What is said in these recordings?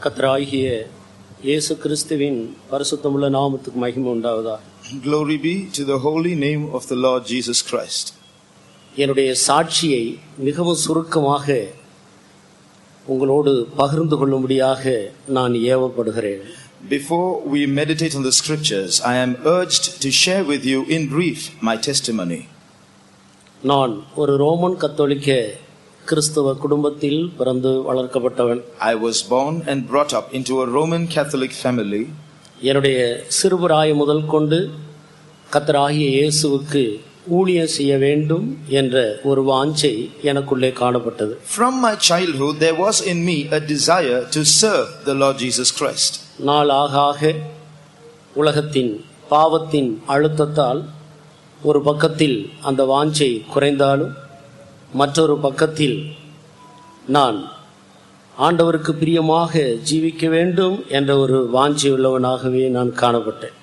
கர்த்தராகிய இயேசு கிறிஸ்துவின் பரிசுத்தமுள்ள நாமத்துக்கு மகிமை உண்டாவதாக. Glory be to the holy name of the Lord Jesus Christ. என்னுடைய சாட்சியை மிகவும் சுருக்கமாக உங்களோடு பகிர்ந்து கொள்ளும்படியாக நான் ஏவப்படுகிறேன். Before we meditate on the scriptures, I am urged to share with you in brief my testimony. நான் ஒரு ரோமன் கத்தோலிக்க கிறிஸ்தவ குடும்பத்தில் பிறந்து வளர்க்கப்பட்டவன். I was born and brought up into a Roman Catholic family. என்னுடைய சிறுபிராயம் முதல் கொண்டு கர்த்தராகிய இயேசுவுக்கு ஊழியம் செய்ய வேண்டும் என்ற ஒரு வாஞ்சை எனக்குள்ளே காணப்பட்டது. From my childhood there was in me a desire to serve the Lord Jesus Christ. நாளாக ஆக உலகத்தின் பாவத்தின் அழுத்தத்தால் ஒரு பக்கத்தில் அந்த வாஞ்சை குறைந்தாலும் மற்றொரு பக்கத்தில் நான் ஆண்டவருக்கு பிரியமாக ஜீவிக்க வேண்டும் என்ற ஒரு வாஞ்சை உள்ளவனாகவே நான் காணப்பட்டேன்.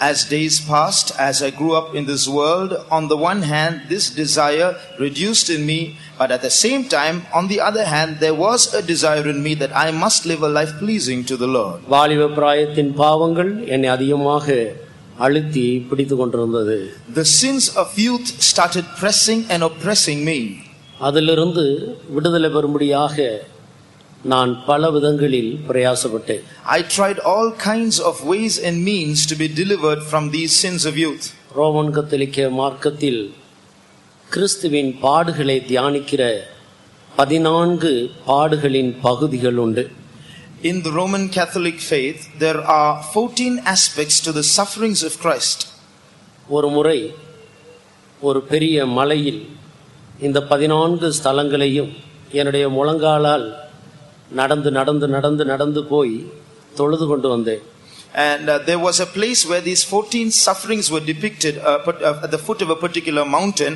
As days passed, as I grew up in this world, on the one hand this desire reduced in me, but at the same time, on the other hand, there was a desire in me that I must live a life pleasing to the Lord. வாலிப பிராயத்தின் பாவங்கள் என்னை அதிகமாக அழுத்தி பிடித்து கொண்டிருந்தது. The sins of youth started pressing and oppressing me. அதிலிருந்து விடுதலை பெறும்படியாக நான் பல விதங்களில் பிரயாசப்பட்டேன். I tried all kinds of ways and means to be delivered from these sins of youth. Roman கத்தோலிக்க மார்க்கத்தில் கிறிஸ்துவின் பாடுகளை தியானிக்கிற 14 பாடுகளின் பகுதிகள் உண்டு. In the Roman Catholic faith, there are 14 aspects to the sufferings of Christ. ஒரு முறை ஒரு பெரிய மலையில் இந்த 14 ஸ்தலங்களையும் என்னுடைய முழங்காலால் நடந்து போய் தொழுது கொண்டு வந்தேன். And there was a place where these 14 sufferings were depicted at the foot of a particular mountain,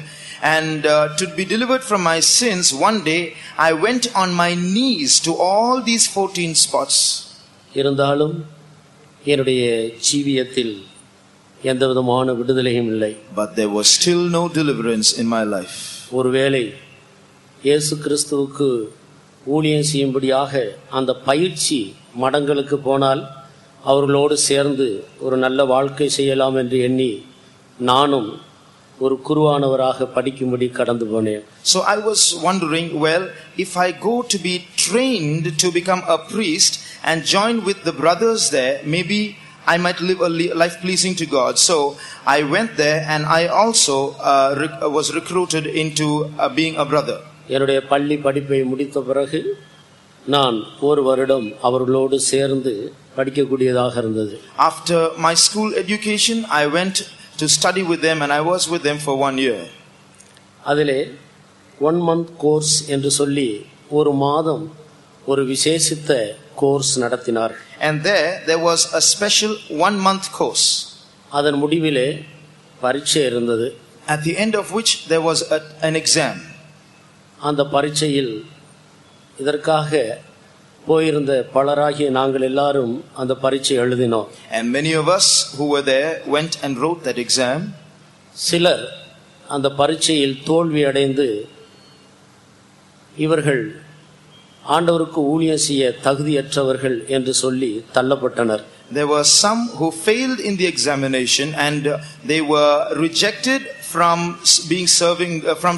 and to be delivered from my sins, one day I went on my knees to all these 14 spots. இருந்தாலும் என்னுடைய ஜீவியத்தில் எந்த விதமான விடுதலையும் இல்லை. But there was still no deliverance in my life. ஒருவேளை இயேசு கிறிஸ்துவுக்கு ஊழியம் செய்யும்படியாக அந்த பயிற்சி மடங்களுக்கு போனால் அவர்களோடு சேர்ந்து ஒரு நல்ல வாழ்க்கை செய்யலாம் என்று எண்ணி நானும் ஒரு குருவானவராக படிக்கும்படி கடந்து போனேன். So I was wondering, well, if I go to be trained to become a priest and join with the brothers there, maybe I might live a life pleasing to God. So I went there and I also was recruited into being a brother. என்னுடைய பள்ளி படிப்பை முடித்த பிறகு நான் ஒரு வருடம் அவர்களோடு சேர்ந்து படிக்கக்கூடியதாக இருந்தது. After my school education, I went to study with them and I was with them for 1 year. அதிலே 1 month கோர்ஸ் என்று சொல்லி ஒரு மாதம் ஒரு விசேஷித்த கோர்ஸ் நடத்தினார். And there was a special 1 month course. அதன் முடிவிலே பரீட்சை இருந்தது. At the end of which there was an exam. அந்த பரீட்சையில் இதற்காக போயிருந்த பலராகிய நாங்கள் எல்லாரும் அந்த பரீட்சை எழுதினோம். And many of us who were there went and wrote that exam. சிலர் அந்த பரீட்சையில் தோல்வி அடைந்து இவர்கள் ஆண்டவருக்கு ஊழியம் செய்ய தகுதியற்றவர்கள் என்று சொல்லி தள்ளப்பட்டனர். There were some who failed in the examination and they were rejected from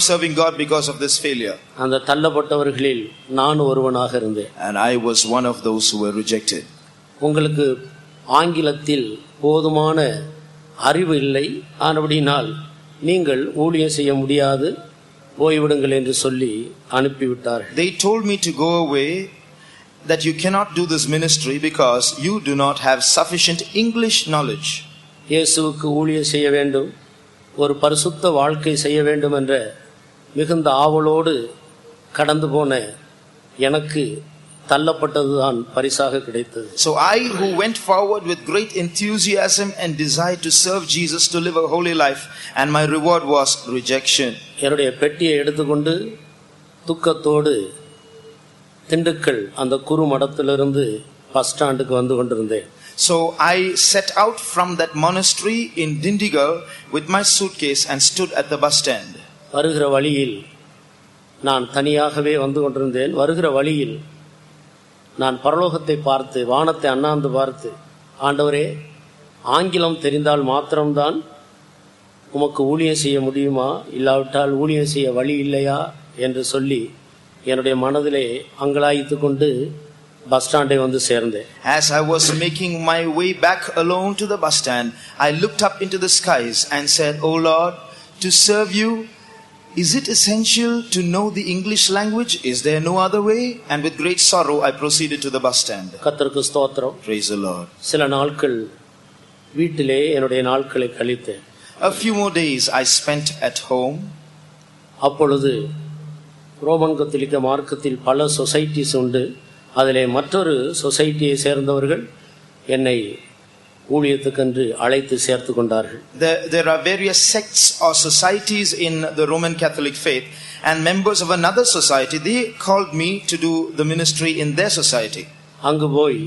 serving God because of this failure. அந்த தள்ளப்பட்டவர்களில் நான் ஒருவனாக இருந்தேன். And I was one of those who were rejected. உங்களுக்கு ஆங்கிலத்தில் போதுமான அறிவு இல்லை, ஆனபடினால் நீங்கள் ஊழியம் செய்ய முடியாது, போய்விடுங்கள் என்று சொல்லி அனுப்பிவிட்டார்கள். They told me to go away, that you cannot do this ministry because you do not have sufficient English knowledge. இயேசுவுக்கு ஊழியம் செய்ய வேண்டும், ஒரு பரிசுத்த வாழ்க்கை செய்ய வேண்டும் என்ற மிகுந்த ஆவலோடு கடந்து போன எனக்கு தள்ளப்பட்டதுதான் பரிசாக கிடைத்தது. So I who went forward with great enthusiasm and desire to serve Jesus, to live a holy life, and my reward was rejection. என்னுடைய பெட்டியை எடுத்துக்கொண்டு துக்கத்தோடு திண்டுக்கல் அந்த குரு மடத்திலிருந்து பஸ் ஸ்டாண்டுக்கு வந்து கொண்டிருந்தேன். So I set out from that monastery in Dindigal with my suitcase and stood at the bus stand. வருகிற வழியில் நான் தனியாகவே வந்து கொண்டிருந்தேன். வருகிற வழியில் நான் பரலோகத்தை பார்த்து வானத்தை அண்ணாந்து பார்த்து, ஆண்டவரே, ஆங்கிலம் தெரிந்தால் மாத்திரம்தான் உமக்கு ஊழியம் செய்ய முடியுமா, இல்லாவிட்டால் ஊழியம் செய்ய வழி இல்லையா என்று சொல்லி என்னுடைய மனதிலே அங்கலாய்த்து கொண்டு பஸ் ஸ்டாண்டை வந்து சேர்ந்தேன். As I was making my way back alone to the bus stand, I looked up into the skies and said, "Oh Lord, to serve you, is it essential to know the English language? Is there no other way?" And with great sorrow I proceeded to the bus stand. கர்த்தருக்கு ஸ்தோத்திரம். Praise the Lord. சில நாட்கள் வீட்டிலே என்னுடைய நாட்களை கழித்தேன். A few more days I spent at home. அப்பொழுது Roman கத்தோலிக்க மார்க்கத்தில் பல சொசைட்டிஸ் உண்டு. அதிலே மற்றொரு சொசைட்டியை சேர்ந்தவர்கள் என்னை ஊழியத்துக்கென்று அழைத்து சேர்த்து கொண்டார்கள். There are various sects or societies in the Roman Catholic faith, and members of another society, they called me to do the ministry in their society. அங்கு போய்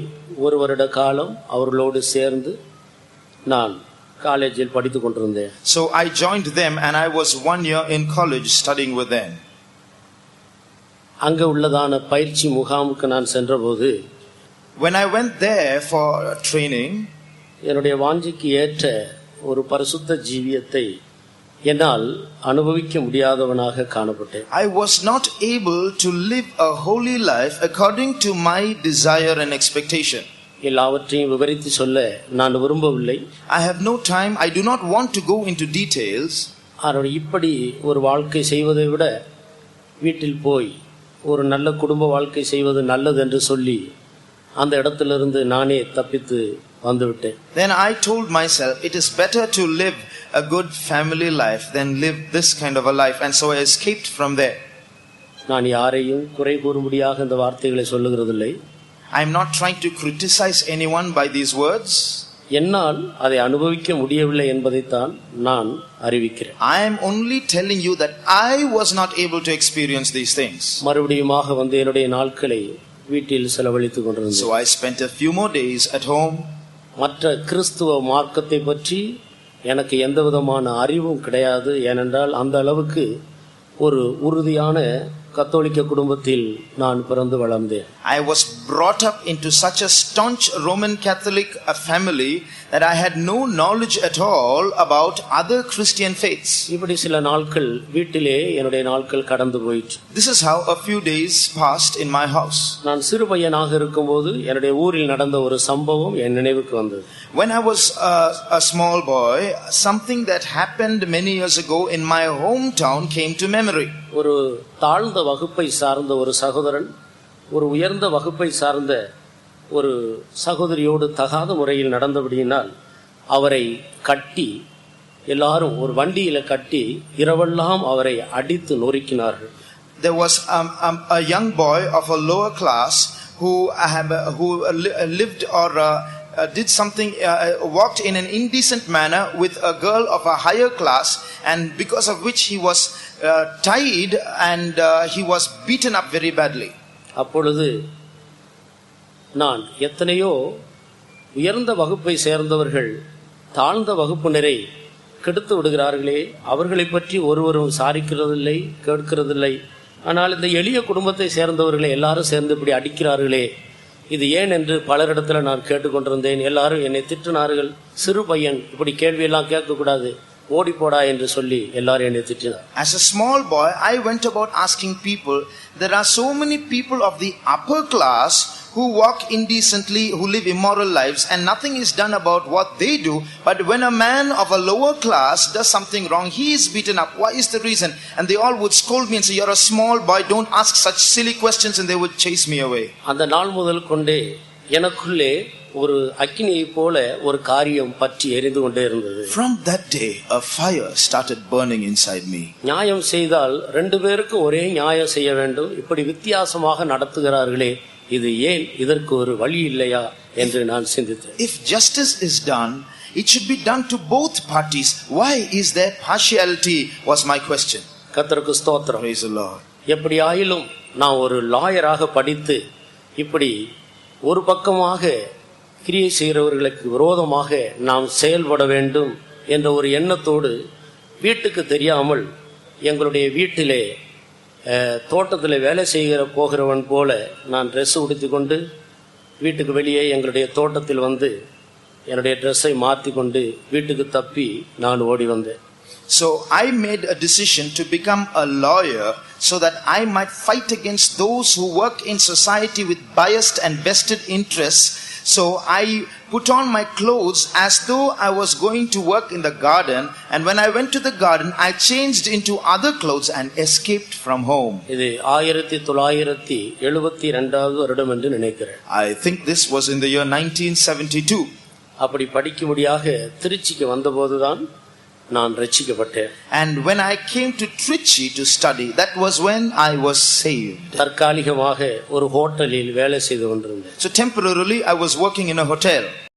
ஒரு வருட காலம் அவர்களோடு சேர்ந்து நான் காலேஜில் படித்துக் கொண்டிருந்தேன். So I joined them and I was 1 year in college studying with them. அங்கே உள்ளதான பயிற்சி முகாமுக்கு நான் சென்றபோது, when I went there for training, என்னுடைய வாஞ்சிக்கு ஏற்ற ஒரு பரிசுத்த ஜீவியத்தை என்னால் அனுபவிக்க முடியாதவனாக காணப்பட்டேன். I was not able to live a holy life according to my desire and expectation. எல்லாவற்றையும் விவரித்து சொல்ல நான் விரும்பவில்லை. I have no time. I do not want to go into details. ஆனால் இப்படி ஒரு வாழ்க்கை செய்வதை விட வீட்டில் போய் ஒரு நல்ல குடும்ப வாழ்க்கை செய்வது நல்லது என்று சொல்லி அந்த இடத்திலிருந்து நானே தப்பித்து வந்துவிட்டேன். Then I told myself it is better to live a good family life than live this kind of a life, and so I escaped from there. நான் யாரையும் குறை கூறும்படியாக இந்த வார்த்தைகளை சொல்லுகிறதில்லை. I am not trying to criticize anyone by these words. என்னால் அதை அனுபவிக்க முடியவில்லை என்பதைத்தான் நான் அறிவிக்கிறேன். I am only telling you that I was not able to experience these things. மறுபடியுமாக வந்து என்னுடைய நாட்களை வீட்டில் செலவழித்துக் கொண்டிருந்தேன். So I spent a few more days at home. மற்ற கிறிஸ்துவ மார்க்கத்தை பற்றி எனக்கு எந்த விதமான அறிவும் கிடையாது. ஏனென்றால் அந்த அளவுக்கு ஒரு உறுதியான கத்தோலிக்க குடும்பத்தில் நான் பிறந்து வளர்ந்தேன். I was brought up into such a staunch Roman Catholic family that I had no knowledge at all about other Christian faiths. இப்படி சில நாட்கள் வீட்டிலே என்னுடைய நாட்கள் கடந்து போயிற்று. This is how a few days passed in my house. நான் சிறு பையனாக இருக்கும்போது என்னுடைய ஊரில் நடந்த ஒரு சம்பவம் என் நினைவுக்கு வந்தது. When I was a small boy, something that happened many years ago in my hometown came to memory. ஒரு தாழ்ந்த வகுப்பை சார்ந்த ஒரு சகோதரன் ஒரு உயர்ந்த வகுப்பை சார்ந்த ஒரு சகோதரியோடு தகாத முறையில் நடந்தபடியினால் அவரை கட்டி எல்லாரும் ஒரு வண்டியில கட்டி இரவெல்லாம் அவரை அடித்து நொறுக்கினார்கள். There was a young boy of a lower class who lived or did something, walked in an indecent manner with a girl of a higher class, and because of which he was tied and he was beaten up very badly. அப்பொழுது நான் எத்தனையோ உயர்ந்த வகுப்பை சேர்ந்தவர்கள் தாழ்ந்த வகுப்பினரை கெடுத்து விடுகிறார்களே, அவர்களை பற்றி ஒருவரும் சாரிக்கிறதில்லை, கேட்கிறதில்லை. ஆனால் இந்த எளிய குடும்பத்தை சேர்ந்தவர்களை எல்லாரும் சேர்ந்து இப்படி அடிக்கிறார்களே, இது ஏன் என்று பலரிடத்துல நான் கேட்டுக்கொண்டிருந்தேன். எல்லாரும் என்னை திட்டினார்கள். சிறு பையன், இப்படி கேள்வியெல்லாம் கேட்கக்கூடாது, ஓடி போடா என்று சொல்லி எல்லாரும் என்னை திட்டினார். As a small boy, I went about asking people, there are so many people of the upper class who walk indecently, who live immoral lives, and nothing is done about what they do. But when a man of a lower class does something wrong, he is beaten up. Why is the reason? And they all would scold me and say, "You're a small boy, don't ask such silly questions," and they would chase me away. அந்த நாள் முதல் கொண்டே எனக்குள்ளே ஒரு அக்கினியை போல ஒரு காரியம் பற்றி எரிந்து கொண்டே இருந்தது. From that day, a fire started burning inside me. நியாயம் செய்தால் ரெண்டு பேருக்கு ஒரே நியாயம் செய்ய வேண்டும், இப்படி வித்தியாசமாக நடத்துகிறார்களே, இது ஏன், இதற்கு ஒரு வழி இல்லையா என்று நான் சிந்தித்தேன். If justice is done, it should be done to both parties. Why is there partiality? Was my question. கர்த்தருக்கு ஸ்தோத்திரம். Praise the Lord. எப்படி ஆயிலும் நான் ஒரு லாயராக படித்து இப்படி ஒரு பக்கமாக கிரியை செய்கிறவர்களுக்கு விரோதமாக நாம் செயல்பட வேண்டும் என்ற ஒரு எண்ணத்தோடு வீட்டுக்கு தெரியாமல் எங்களுடைய வீட்டிலே தோட்டத்தில் வேலை செய்கிற போகிறவன் போல நான் ட்ரெஸ் உடுத்தி கொண்டு வீட்டுக்கு வெளியே எங்களுடைய தோட்டத்தில் வந்து என்னுடைய ட்ரெஸ்ஸை மாற்றி கொண்டு வீட்டுக்கு தப்பி நான் ஓடி வந்தேன். So I made a decision to become a lawyer so that I might fight against those who work in society with biased and vested interests. So I put on my clothes as though I was going to work in the garden, and when I went to the garden I changed into other clothes and escaped from home. இது 1972 வருடம் என்று நினைக்கிறேன். I think this was in the year 1972. அப்படி படிக்கும்படியாக திருச்சிக்கு வந்தபோதுதான் நான் ரட்சிக்கப்பட்டேன். And when I came to Trichy to study, that was when I was saved. தற்காலிகமாக ஒரு ஹோட்டலில் வேலை செய்து கொண்டிருந்தேன். So temporarily I was working in a hotel.